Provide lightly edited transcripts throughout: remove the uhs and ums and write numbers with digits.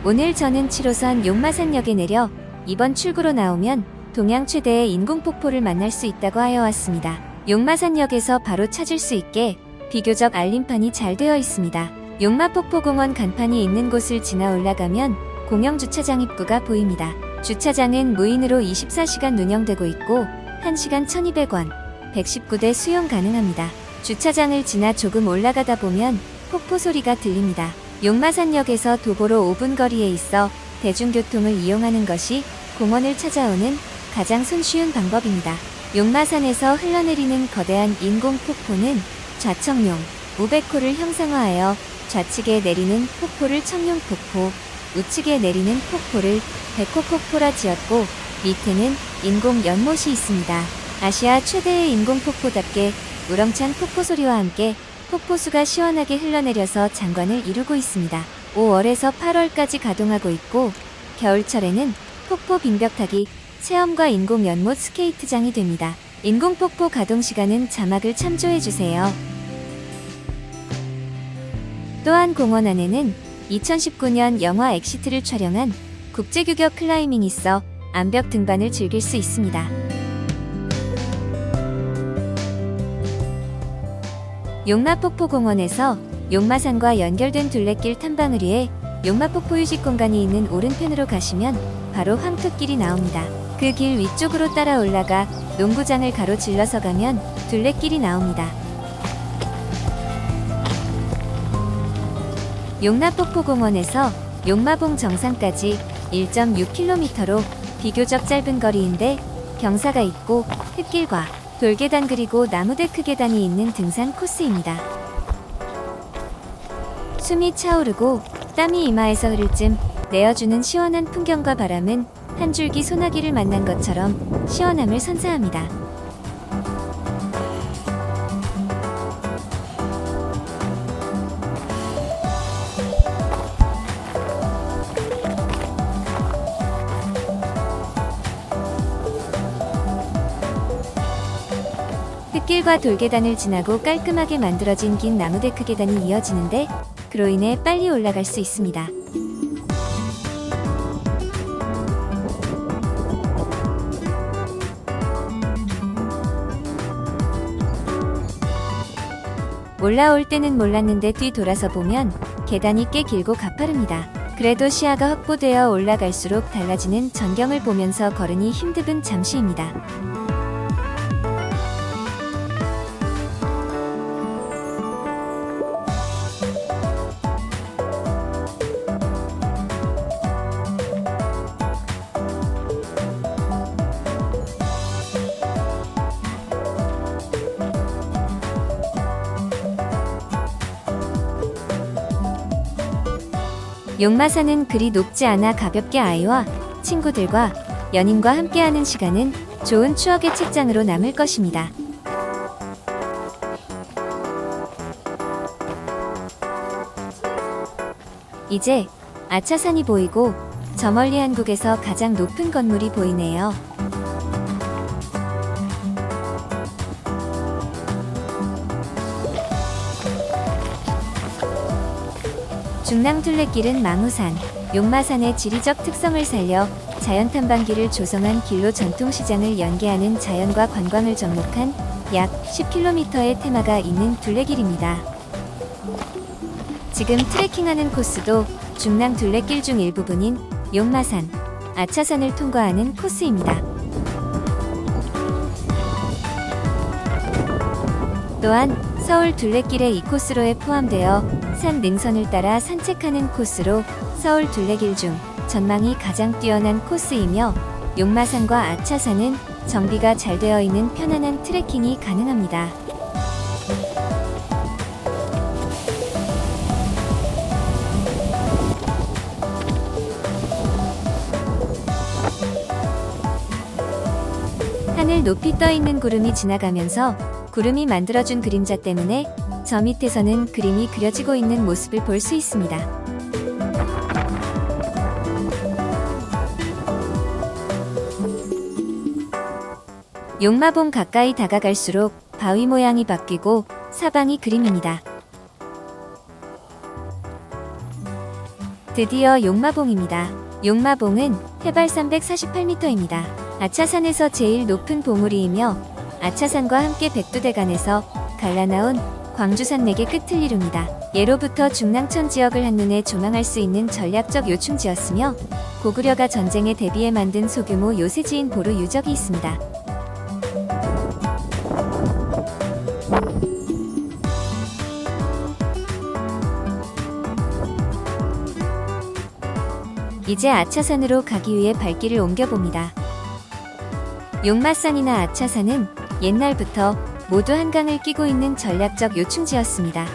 오늘 저는 7호선 용마산역에 내려 이번 출구로 나오면 동양 최대의 인공폭포를 만날 수 있다고 하여 왔습니다. 용마산역에서 바로 찾을 수 있게 비교적 알림판이 잘 되어 있습니다. 용마폭포공원 간판이 있는 곳을 지나 올라가면 공영주차장 입구가 보입니다. 주차장은 무인으로 24시간 운영되고 있고 1시간 1,200원, 119대 수용 가능합니다. 주차장을 지나 조금 올라가다 보면 폭포 소리가 들립니다. 용마산역에서 도보로 5분 거리에 있어 대중교통을 이용하는 것이 공원을 찾아오는 가장 손쉬운 방법입니다. 용마산에서 흘러내리는 거대한 인공폭포는 좌청룡, 우백호를 형상화하여 좌측에 내리는 폭포를 청룡폭포, 우측에 내리는 폭포를 백호폭포라 지었고 밑에는 인공 연못이 있습니다. 아시아 최대의 인공폭포답게 우렁찬 폭포 소리와 함께 폭포수가 시원하게 흘러내려서 장관을 이루고 있습니다. 5월에서 8월까지 가동하고 있고 겨울철에는 폭포 빙벽타기 체험과 인공 연못 스케이트장이 됩니다. 인공폭포 가동 시간은 자막을 참조해주세요. 또한 공원 안에는 2019년 영화 엑시트를 촬영한 국제규격 클라이밍이 있어 암벽 등반을 즐길 수 있습니다. 용마폭포공원에서 용마산과 연결된 둘레길 탐방을 위해 용마폭포 휴식공간이 있는 오른편으로 가시면 바로 황토길이 나옵니다. 그 길 위쪽으로 따라 올라가 농구장을 가로질러서 가면 둘레길이 나옵니다. 용마폭포공원에서 용마봉 정상까지 1.6km로 비교적 짧은 거리인데 경사가 있고 흙길과 돌계단 그리고 나무데크 계단이 있는 등산 코스입니다. 숨이 차오르고 땀이 이마에서 흐를 쯤 내어주는 시원한 풍경과 바람은 한 줄기 소나기를 만난 것처럼 시원함을 선사합니다. 흙길과 돌계단을 지나고 깔끔하게 만들어진 긴 나무데크 계단이 이어지는데 그로 인해 빨리 올라갈 수 있습니다. 올라올 때는 몰랐는데 뒤돌아서 보면 계단이 꽤 길고 가파릅니다. 그래도 시야가 확보되어 올라갈수록 달라지는 전경을 보면서 걸으니 힘듦은 잠시입니다. 용마산은 그리 높지 않아 가볍게 아이와 친구들과 연인과 함께하는 시간은 좋은 추억의 책장으로 남을 것입니다. 이제 아차산이 보이고 저 멀리 한국에서 가장 높은 건물이 보이네요. 중랑둘레길은 망우산, 용마산의 지리적 특성을 살려 자연탐방길을 조성한 길로 전통시장을 연계하는 자연과 관광을 접목한 약 10km의 테마가 있는 둘레길입니다. 지금 트레킹하는 코스도 중랑둘레길 중 일부분인 용마산, 아차산을 통과하는 코스입니다. 또한 서울 둘레길에 이 코스로에 포함되어 산 능선을 따라 산책하는 코스로 서울 둘레길 중 전망이 가장 뛰어난 코스이며 용마산과 아차산은 정비가 잘 되어 있는 편안한 트레킹이 가능합니다. 하늘 높이 떠 있는 구름이 지나가면서 구름이 만들어준 그림자 때문에 저 밑에서는 그림이 그려지고 있는 모습을 볼 수 있습니다. 용마봉 가까이 다가갈수록 바위 모양이 바뀌고 사방이 그림입니다. 드디어 용마봉입니다. 용마봉은 해발 348m입니다. 아차산에서 제일 높은 봉우리이며 아차산과 함께 백두대간에서 갈라나온 광주산 4개 끝을 이룹니다. 예로부터 중랑천 지역을 한눈에 조망할 수 있는 전략적 요충지였으며 고구려가 전쟁에 대비해 만든 소규모 요새지인 보루 유적이 있습니다. 이제 아차산으로 가기 위해 발길을 옮겨봅니다. 용마산이나 아차산은 옛날부터 모두 한강을 끼고 있는 전략적 요충지였습니다.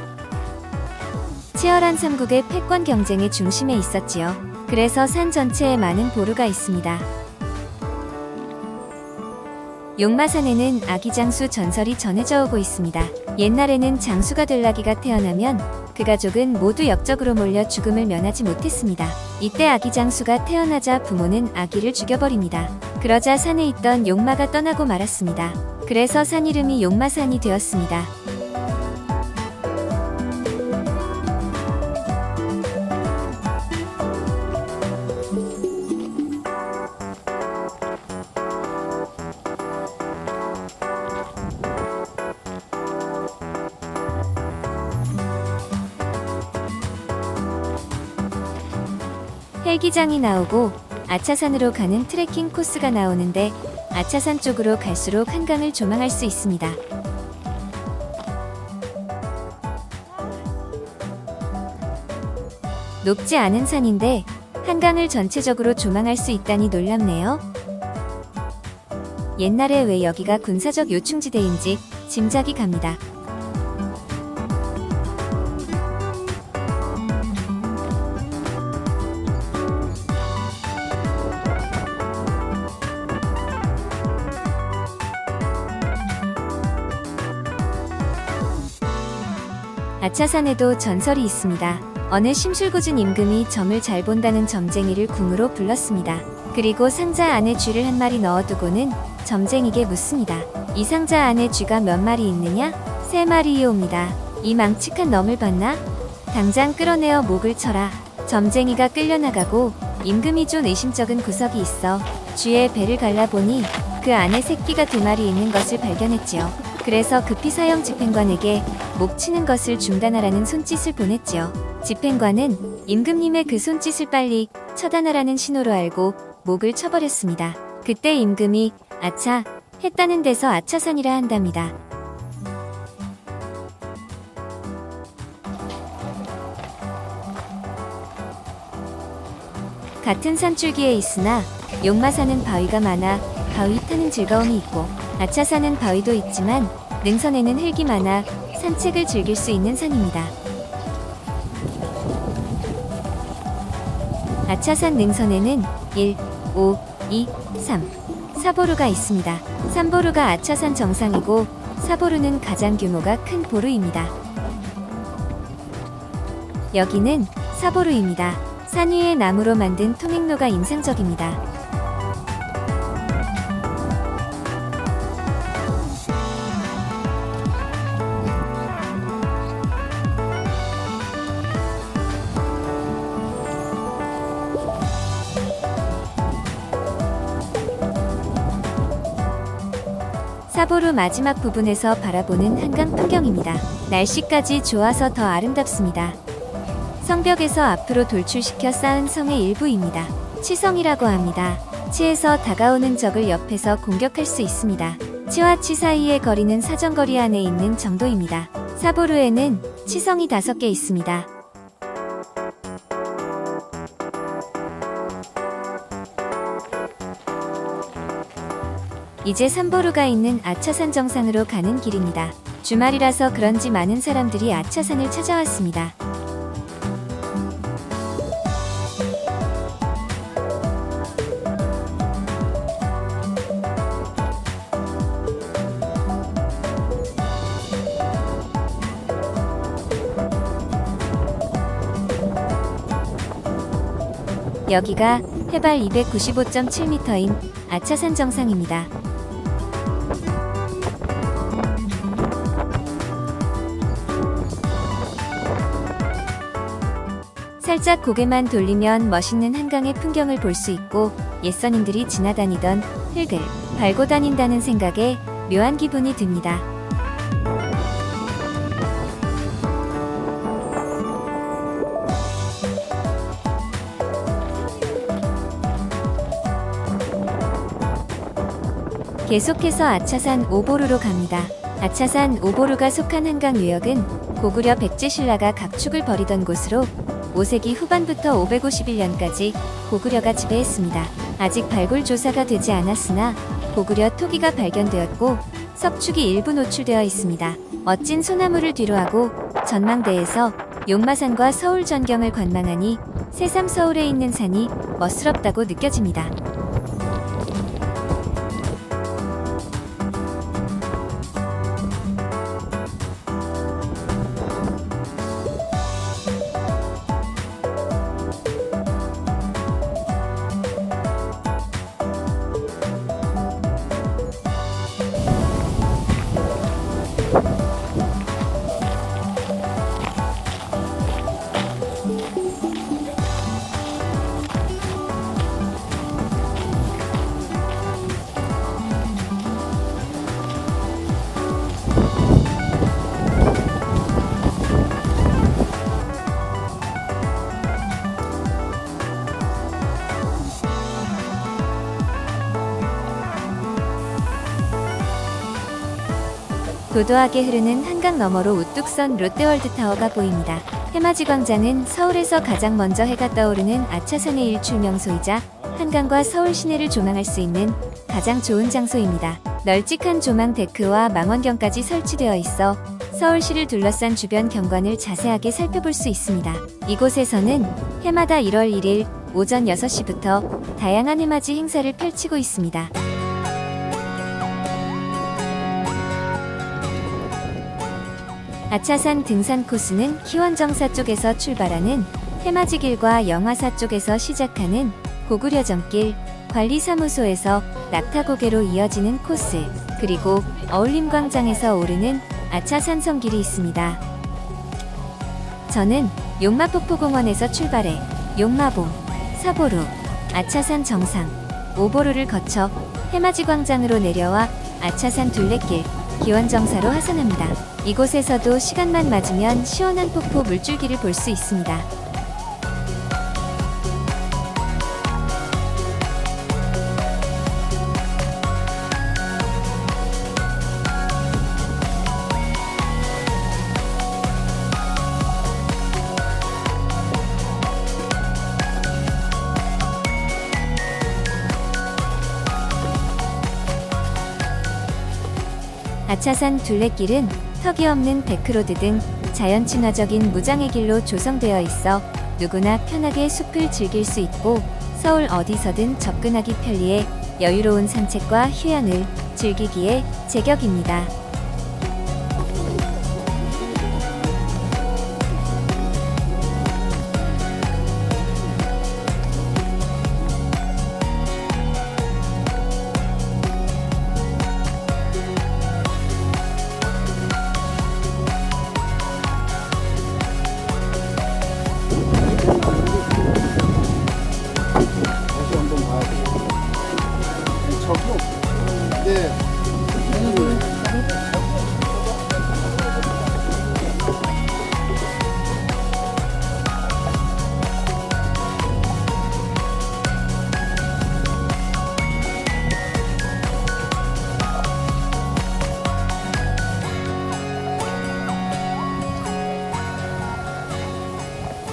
치열한 삼국의 패권 경쟁의 중심에 있었지요. 그래서 산 전체에 많은 보루가 있습니다. 용마산에는 아기장수 전설이 전해져 오고 있습니다. 옛날에는 장수가 될 아기가 태어나면 그 가족은 모두 역적으로 몰려 죽음을 면하지 못했습니다. 이때 아기장수가 태어나자 부모는 아기를 죽여버립니다. 그러자 산에 있던 용마가 떠나고 말았습니다. 그래서 산 이름이 용마산이 되었습니다. 헬기장이 나오고 아차산으로 가는 트레킹 코스가 나오는데 아차산 쪽으로 갈수록 한강을 조망할 수 있습니다. 높지 않은 산인데 한강을 전체적으로 조망할 수 있다니 놀랍네요. 옛날에 왜 여기가 군사적 요충지대인지 짐작이 갑니다. 아차산에도 전설이 있습니다. 어느 심술궂은 임금이 점을 잘 본다는 점쟁이를 궁으로 불렀습니다. 그리고 상자 안에 쥐를 한 마리 넣어두고는 점쟁이에게 묻습니다. 이 상자 안에 쥐가 몇 마리 있느냐? 3마리이옵니다. 이 망측한 놈을 봤나? 당장 끌어내어 목을 쳐라. 점쟁이가 끌려나가고 임금이 좀 의심쩍은 구석이 있어 쥐의 배를 갈라보니 그 안에 새끼가 2마리 있는 것을 발견했지요. 그래서 급히 사형 집행관에게 목 치는 것을 중단하라는 손짓을 보냈지요. 집행관은 임금님의 그 손짓을 빨리 처단하라는 신호로 알고 목을 쳐버렸습니다. 그때 임금이 아차 했다는 데서 아차산이라 한답니다. 같은 산줄기에 있으나 용마산은 바위가 많아 바위 타는 즐거움이 있고 아차산은 바위도 있지만 능선에는 흙이 많아 산책을 즐길 수 있는 산입니다. 아차산 능선에는 1, 5, 2, 3, 4보루가 있습니다. 3보루가 아차산 정상이고 4보루는 가장 규모가 큰 보루입니다. 여기는 4보루입니다. 산 위에 나무로 만든 통행로가 인상적입니다. 사보루 마지막 부분에서 바라보는 한강 풍경입니다. 날씨까지 좋아서 더 아름답습니다. 성벽에서 앞으로 돌출시켜 쌓은 성의 일부입니다. 치성이라고 합니다. 치에서 다가오는 적을 옆에서 공격할 수 있습니다. 치와 치 사이의 거리는 사정거리 안에 있는 정도입니다. 사보루에는 치성이 5개 있습니다. 이제 3보루가 있는 아차산 정상으로 가는 길입니다. 주말이라서 그런지 많은 사람들이 아차산을 찾아왔습니다. 여기가 해발 295.7m인 아차산 정상입니다. 살짝 고개만 돌리면 멋있는 한강의 풍경을 볼 수 있고 옛선인들이 지나다니던 흙을 밟고 다닌다는 생각에 묘한 기분이 듭니다. 계속해서 아차산 오보루로 갑니다. 아차산 오보루가 속한 한강 유역은 고구려 백제신라가 각축을 벌이던 곳으로 5세기 후반부터 551년까지 고구려가 지배했습니다. 아직 발굴 조사가 되지 않았으나 고구려 토기가 발견되었고 석축이 일부 노출되어 있습니다. 멋진 소나무를 뒤로하고 전망대에서 용마산과 서울 전경을 관망하니 새삼 서울에 있는 산이 멋스럽다고 느껴집니다. 도도하게 흐르는 한강 너머로 우뚝 선 롯데월드타워가 보입니다. 해맞이 광장은 서울에서 가장 먼저 해가 떠오르는 아차산의 일출 명소이자 한강과 서울 시내를 조망할 수 있는 가장 좋은 장소입니다. 널찍한 조망 데크와 망원경까지 설치되어 있어 서울시를 둘러싼 주변 경관을 자세하게 살펴볼 수 있습니다. 이곳에서는 해마다 1월 1일 오전 6시부터 다양한 해맞이 행사를 펼치고 있습니다. 아차산 등산 코스는 희원정사 쪽에서 출발하는 해맞이길과 영화사 쪽에서 시작하는 고구려정길, 관리사무소에서 낙타고개로 이어지는 코스, 그리고 어울림광장에서 오르는 아차산성길이 있습니다. 저는 용마폭포공원에서 출발해 용마봉, 사보루, 아차산 정상, 오보루를 거쳐 해맞이광장으로 내려와 아차산 둘레길, 기원정사로 하산합니다. 이곳에서도 시간만 맞으면 시원한 폭포 물줄기를 볼 수 있습니다. 아차산 둘레길은 턱이 없는 데크로드 등 자연 친화적인 무장의 길로 조성되어 있어 누구나 편하게 숲을 즐길 수 있고 서울 어디서든 접근하기 편리해 여유로운 산책과 휴양을 즐기기에 제격입니다.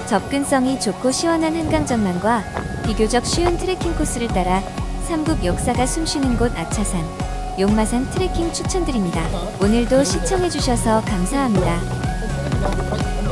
접근성이 좋고 시원한 한강 전망과 비교적 쉬운 트레킹 코스를 따라 삼국 역사가 숨쉬는 곳 아차산, 용마산 트레킹 추천드립니다. 오늘도 시청해주셔서 감사합니다.